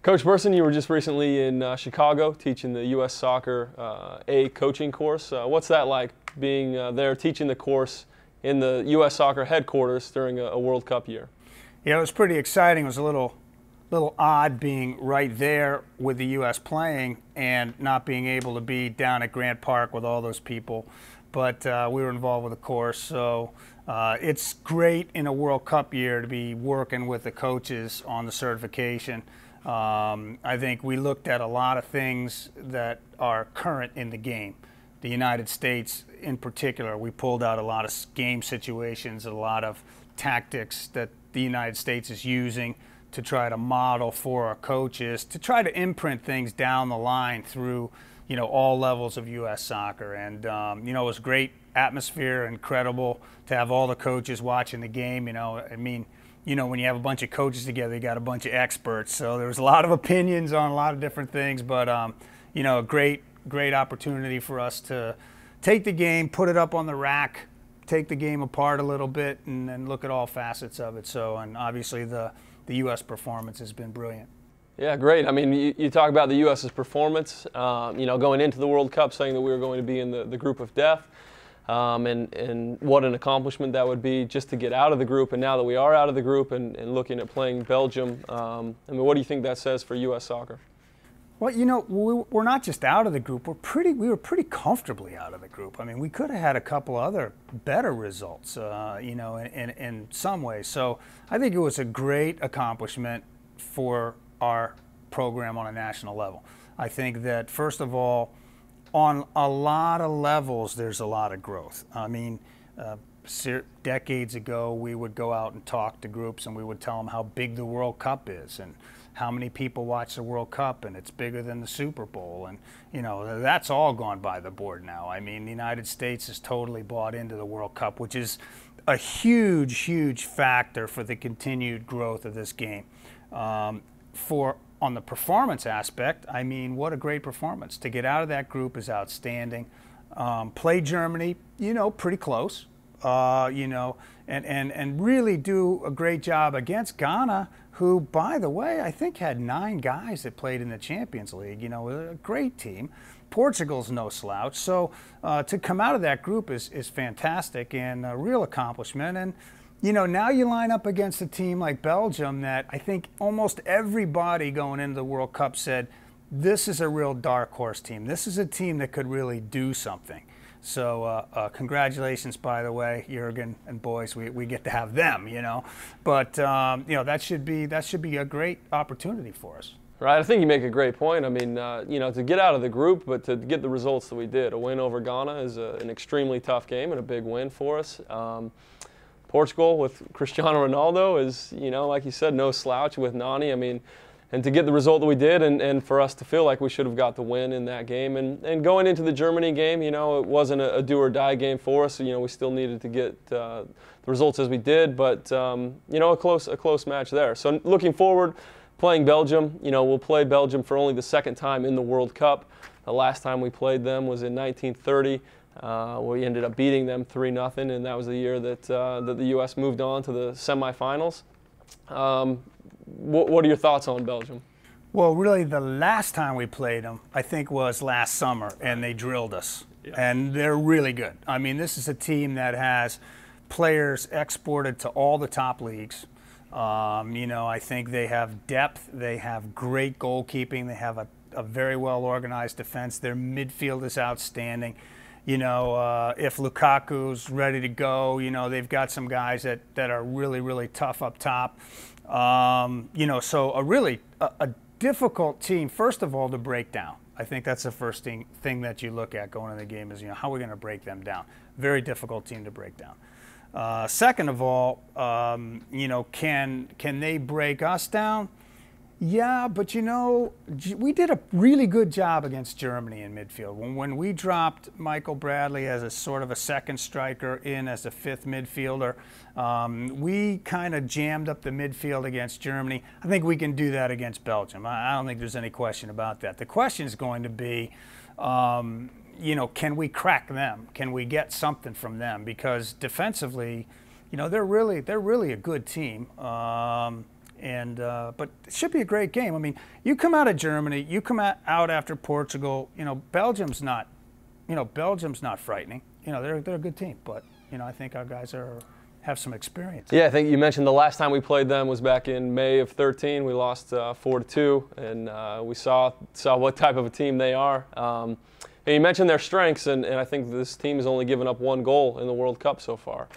Coach Berson, you were just recently in Chicago teaching the U.S. Soccer A coaching course. What's that like, being there teaching the course in the U.S. Soccer headquarters during a World Cup year? Yeah, it was pretty exciting. It was a little odd being right there with the U.S. playing and not being able to be down at Grant Park with all those people. But we were involved with the course, so it's great in a World Cup year to be working with the coaches on the certification. I think we looked at a lot of things that are current in the game. The United States in particular, we pulled out a lot of game situations, a lot of tactics that the United States is using to try to model for our coaches, to try to imprint things down the line through, all levels of U.S. soccer. And, it was a great atmosphere, incredible to have all the coaches watching the game. When you have a bunch of coaches together, you got a bunch of experts. So there was a lot of opinions on a lot of different things, but, a great opportunity for us to take the game, put it up on the rack, take the game apart a little bit, and then look at all facets of it. So, and obviously the U.S. performance has been brilliant. Yeah, great. I mean, you talk about the U.S.'s performance, going into the World Cup, saying that we were going to be in the group of death, and what an accomplishment that would be just to get out of the group. And now that we are out of the group and looking at playing Belgium, what do you think that says for U.S. soccer? Well, we're not just out of the group. We were pretty comfortably out of the group. I mean, we could have had a couple other better results, in some ways. So I think it was a great accomplishment for our program on a national level. I think that, first of all, on a lot of levels, there's a lot of growth. I mean, decades ago, we would go out and talk to groups, and we would tell them how big the World Cup is and how many people watch the World Cup, and it's bigger than the Super Bowl. And, that's all gone by the board now. I mean, the United States has totally bought into the World Cup, which is a huge, huge factor for the continued growth of this game. On the performance aspect, I mean, what a great performance. To get out of that group is outstanding. Play Germany, pretty close, and really do a great job against Ghana, who, by the way, I think had 9 guys that played in the Champions League. A great team. Portugal's no slouch. So to come out of that group is fantastic and a real accomplishment. And now you line up against a team like Belgium that I think almost everybody going into the World Cup said, this is a real dark horse team. This is a team that could really do something. So congratulations, by the way, Jurgen and boys. We get to have them, But, that should be a great opportunity for us. Right, I think you make a great point. I mean, to get out of the group, but to get the results that we did. A win over Ghana is an extremely tough game and a big win for us. Portugal with Cristiano Ronaldo is, like you said, no slouch with Nani. I mean, and to get the result that we did and for us to feel like we should have got the win in that game. And going into the Germany game, it wasn't a do-or-die game for us. We still needed to get the results as we did, but, a close match there. So looking forward, playing Belgium, we'll play Belgium for only the second time in the World Cup. The last time we played them was in 1930. We ended up beating them 3-0, and that was the year that the U.S. moved on to the semifinals. What are your thoughts on Belgium? Well, really, the last time we played them, I think, was last summer, and they drilled us. Yeah. And they're really good. I mean, this is a team that has players exported to all the top leagues. I think they have depth. They have great goalkeeping. They have a very well-organized defense. Their midfield is outstanding. If Lukaku's ready to go, they've got some guys that are really, really tough up top. So a difficult team, first of all, to break down. I think that's the first thing that you look at going into the game is, how are we going to break them down? Very difficult team to break down. Second of all, can they break us down? Yeah, but we did a really good job against Germany in midfield. When we dropped Michael Bradley as a sort of a second striker in as a 5th midfielder, we kind of jammed up the midfield against Germany. I think we can do that against Belgium. I don't think there's any question about that. The question is going to be, can we crack them? Can we get something from them? Because defensively, they're really a good team. And but it should be a great game. I mean, you come out of Germany, you come out after Portugal. You know, Belgium's not frightening. You know, they're a good team, but you know, I think our guys have some experience. Yeah, I think you mentioned the last time we played them was back in May of 13. We lost 4-2, and we saw what type of a team they are. And you mentioned their strengths, and I think this team has only given up 1 goal in the World Cup so far.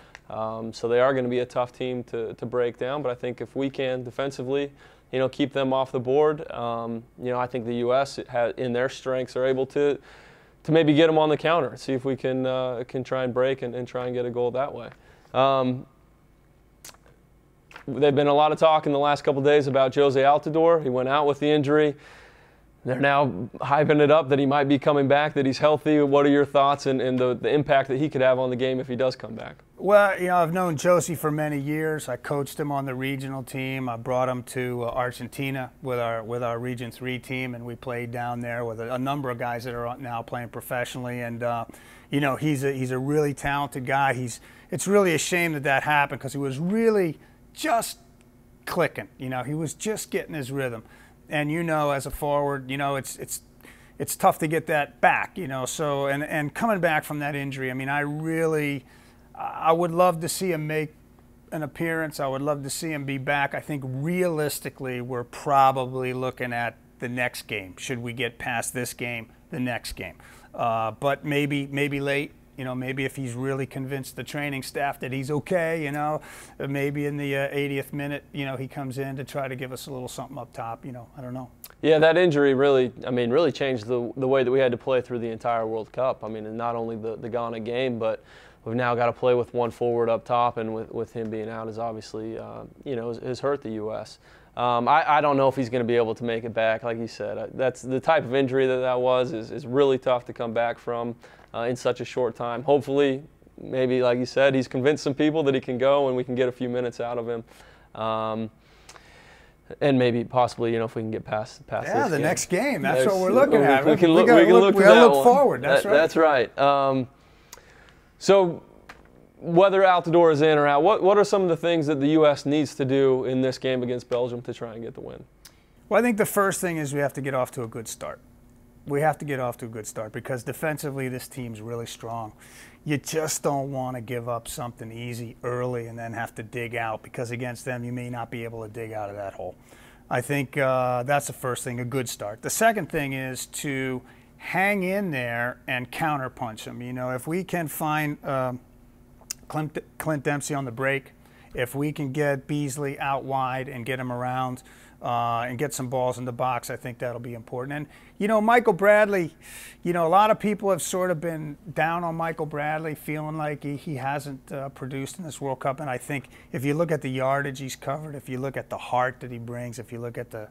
So they are going to be a tough team to break down. But I think if we can defensively, you know, keep them off the board, you know, I think the U.S. in their strengths are able to maybe get them on the counter, see if we can try and break and try and get a goal that way. There's been a lot of talk in the last couple of days about Jose Altidore. He went out with the injury. They're now hyping it up that he might be coming back, that he's healthy. What are your thoughts and the impact that he could have on the game if he does come back? Well, you know, I've known Josie for many years. I coached him on the regional team. I brought him to Argentina with our Region 3 team, and we played down there with a number of guys that are now playing professionally. And you know, he's a really talented guy. It's really a shame that happened because he was really just clicking. You know, he was just getting his rhythm. And you know, as a forward, you know, it's tough to get that back, you know. So and coming back from that injury, I mean, I would love to see him make an appearance. I would love to see him be back. I think realistically, we're probably looking at the next game. Should we get past this game, the next game? But maybe late. You know, maybe if he's really convinced the training staff that he's okay, you know, maybe in the 80th minute, you know, he comes in to try to give us a little something up top, you know, I don't know. Yeah, that injury really changed the way that we had to play through the entire World Cup. I mean, and not only the Ghana game, but we've now got to play with 1 forward up top, and with him being out is obviously, you know, has hurt the U.S. I don't know if he's going to be able to make it back. Like you said, that's the type of injury that was is really tough to come back from in such a short time. Hopefully, maybe like you said, he's convinced some people that he can go and we can get a few minutes out of him. And maybe possibly, you know, if we can get past this the game. Next game. That's what we're looking at. We can look forward. That's right. That's right. So whether Altidore is in or out, what are some of the things that the U.S. needs to do in this game against Belgium to try and get the win? Well, I think the first thing is we have to get off to a good start. We have to get off to a good start because defensively this team's really strong. You just don't want to give up something easy early and then have to dig out, because against them you may not be able to dig out of that hole. I think that's the first thing, a good start. The second thing is to hang in there and counterpunch them. You know, if we can find Clint Dempsey on the break, if we can get Beasley out wide and get him around and get some balls in the box, I think that'll be important. And, you know, Michael Bradley, you know, a lot of people have sort of been down on Michael Bradley, feeling like he hasn't produced in this World Cup. And I think if you look at the yardage he's covered, if you look at the heart that he brings, if you look at the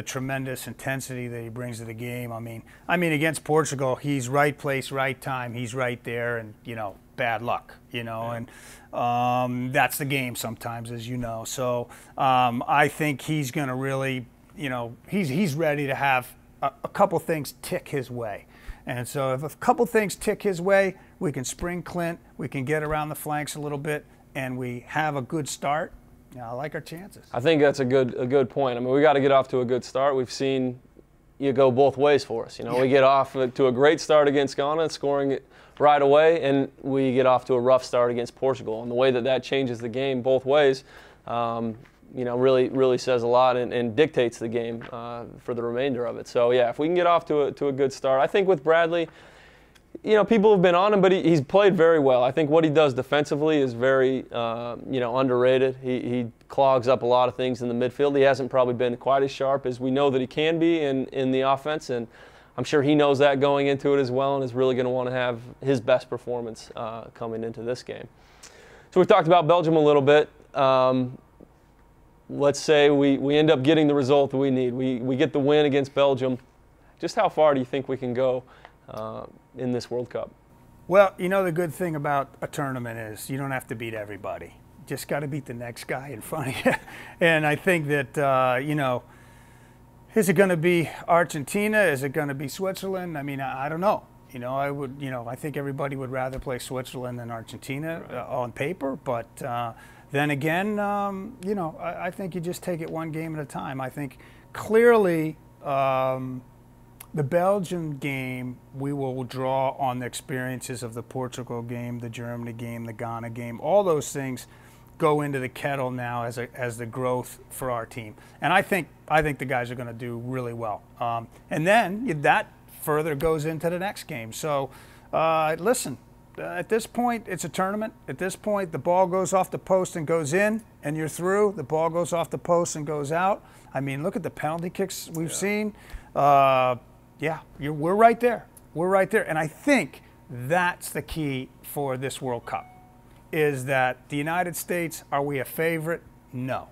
tremendous intensity that he brings to the game, I mean, against Portugal, he's right place, right time. He's right there, and, you know, bad luck, you know, and that's the game sometimes, as you know. So I think he's going to really, you know, he's ready to have a couple things tick his way. And so if a couple things tick his way, we can spring Clint, we can get around the flanks a little bit, and we have a good start. Yeah, I like our chances. I think that's a good point. I mean, we got to get off to a good start. We've seen you go both ways for us. You know, we get off to a great start against Ghana, scoring it right away, and we get off to a rough start against Portugal. And the way that changes the game both ways, you know, really says a lot and dictates the game for the remainder of it. So yeah, if we can get off to a good start, I think with Bradley, you know, people have been on him, but he's played very well. I think what he does defensively is very, you know, underrated. He clogs up a lot of things in the midfield. He hasn't probably been quite as sharp as we know that he can be in the offense, and I'm sure he knows that going into it as well, and is really going to want to have his best performance coming into this game. So we've talked about Belgium a little bit. Let's say we end up getting the result that we need. We get the win against Belgium. Just how far do you think we can go in this World Cup? Well, you know, the good thing about a tournament is you don't have to beat everybody. You just got to beat the next guy in front of you. And I think that, you know, is it going to be Argentina? Is it going to be Switzerland? I mean, I don't know. You know, I think everybody would rather play Switzerland than Argentina on paper, but then again, you know, I think you just take it one game at a time. I think clearly the Belgian game, we will draw on the experiences of the Portugal game, the Germany game, the Ghana game. All those things go into the kettle now as the growth for our team. And I think the guys are going to do really well. And then that further goes into the next game. So listen, at this point, it's a tournament. At this point, the ball goes off the post and goes in, and you're through. The ball goes off the post and goes out. I mean, look at the penalty kicks we've seen. Yeah, we're right there. We're right there. And I think that's the key for this World Cup, is that the United States, are we a favorite? No.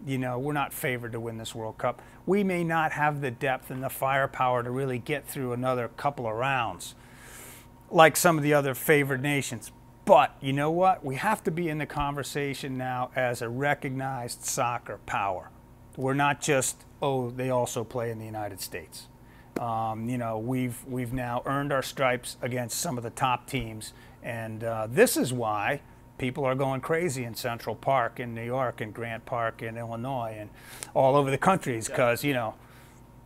You know, we're not favored to win this World Cup. We may not have the depth and the firepower to really get through another couple of rounds like some of the other favored nations. But you know what? We have to be in the conversation now as a recognized soccer power. We're not just, oh, they also play in the United States. You know, we've now earned our stripes against some of the top teams, and this is why people are going crazy in Central Park in New York and Grant Park in Illinois and all over the countries, because, you know,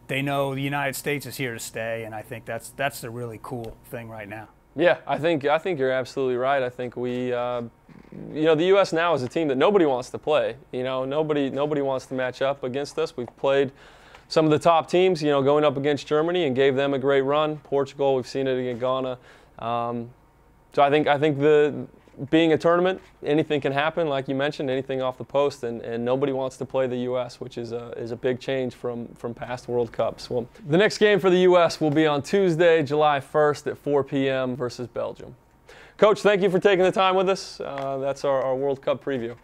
they know the United States is here to stay, and I think that's the really cool thing right now. Yeah, I think you're absolutely right. I think we, you know, the U.S. now is a team that nobody wants to play. You know, nobody wants to match up against us. We've played some of the top teams, you know, going up against Germany and gave them a great run. Portugal, we've seen it against Ghana. So I think being a tournament, anything can happen, like you mentioned, anything off the post, and nobody wants to play the U.S., which is a big change from past World Cups. Well, the next game for the U.S. will be on Tuesday, July 1st at 4 p.m. versus Belgium. Coach, thank you for taking the time with us. That's our World Cup preview.